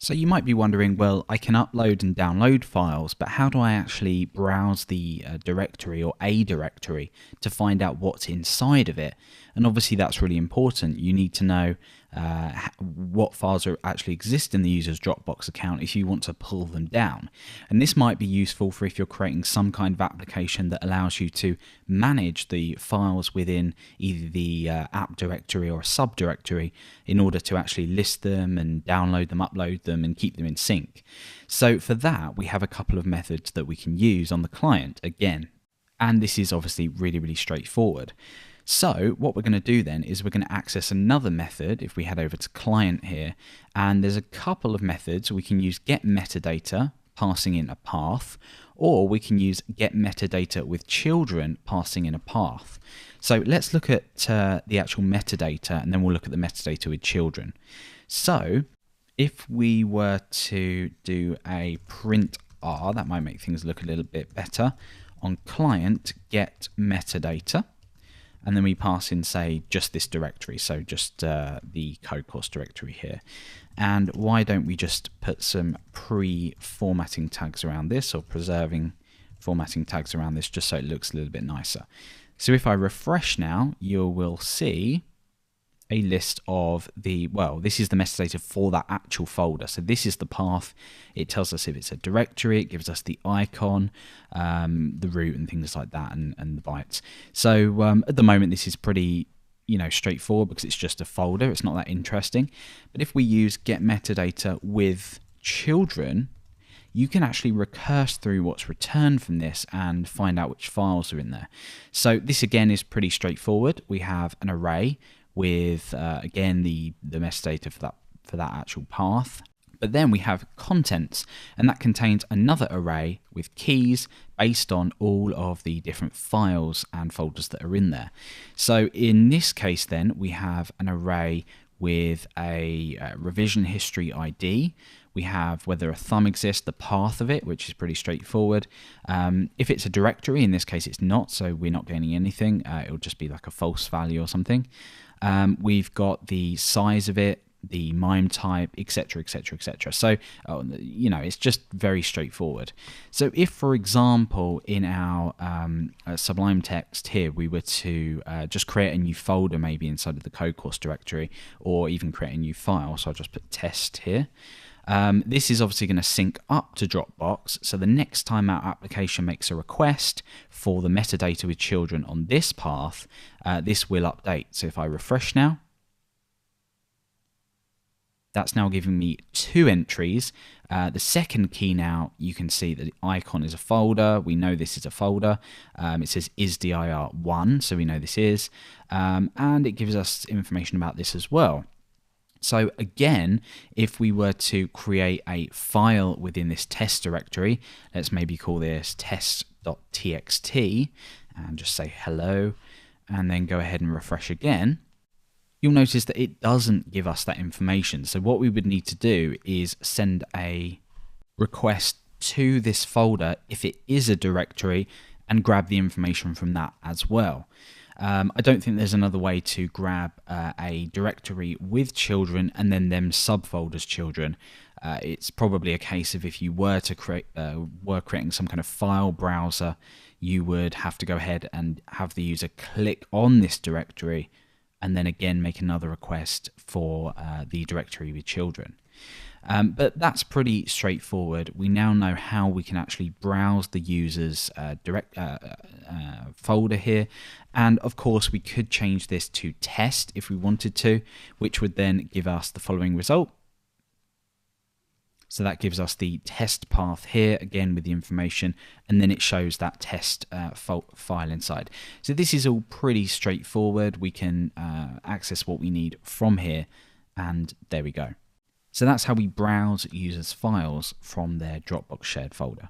So you might be wondering, well, I can upload and download files, but how do I actually browse the directory or a directory to find out what's inside of it? And obviously that's really important. You need to know what files actually exist in the user's Dropbox account if you want to pull them down. And this might be useful for if you're creating some kind of application that allows you to manage the files within either the app directory or a subdirectory in order to actually list them and download them, upload them, and keep them in sync. So for that, we have a couple of methods that we can use on the client again. And this is obviously really, really straightforward. So what we're going to do then is we're going to access another method if we head over to client here, and there's a couple of methods. We can use get metadata, passing in a path, or we can use get metadata with children, passing in a path. So let's look at the actual metadata, and then we'll look at the metadata with children. So if we were to do a print R, that might make things look a little bit better. On client, get metadata, and then we pass in, say, just this directory, so just the code course directory here. And why don't we just put some pre-formatting tags around this, or preserving formatting tags around this, just so it looks a little bit nicer. So if I refresh now, you will see a list of this is the metadata for that actual folder. So this is the path. It tells us if it's a directory, it gives us the icon, the root and things like that, and the bytes. So at the moment this is pretty straightforward because it's just a folder. It's not that interesting. But if we use get metadata with children, you can actually recurse through what's returned from this and find out which files are in there. So this again is pretty straightforward. We have an array with again the metadata for that actual path, but then we have contents, and that contains another array with keys based on all of the different files and folders that are in there. So in this case then we have an array with a revision history ID. We have whether a thumb exists, the path of it, which is pretty straightforward. If it's a directory, in this case it's not, so we're not gaining anything. It'll just be like a false value or something. We've got the size of it, the MIME type, etc, etc, etc. So it's just very straightforward. So if, for example, in our Sublime text here, we were to just create a new folder maybe inside of the code course directory, or even create a new file, so I'll just put test here. This is obviously going to sync up to Dropbox, so the next time our application makes a request for the metadata with children on this path, this will update. So if I refresh now, that's now giving me 2 entries. The second key now, you can see that the icon is a folder. We know this is a folder. It says isdir1, so we know this is. And it gives us information about this as well. So again, if we were to create a file within this test directory, let's maybe call this test.txt and just say hello, and then go ahead and refresh again, you'll notice that it doesn't give us that information. So what we would need to do is send a request to this folder if it is a directory and grab the information from that as well. I don't think there's another way to grab a directory with children and then them subfolders children. It's probably a case of if you were to creating some kind of file browser, you would have to go ahead and have the user click on this directory and then again make another request for the directory with children. But that's pretty straightforward. We now know how we can actually browse the user's folder here. And of course, we could change this to test if we wanted to, which would then give us the following result. So that gives us the test path here, again with the information, and then it shows that test file inside. So this is all pretty straightforward. We can access what we need from here, and there we go. So that's how we browse users' files from their Dropbox shared folder.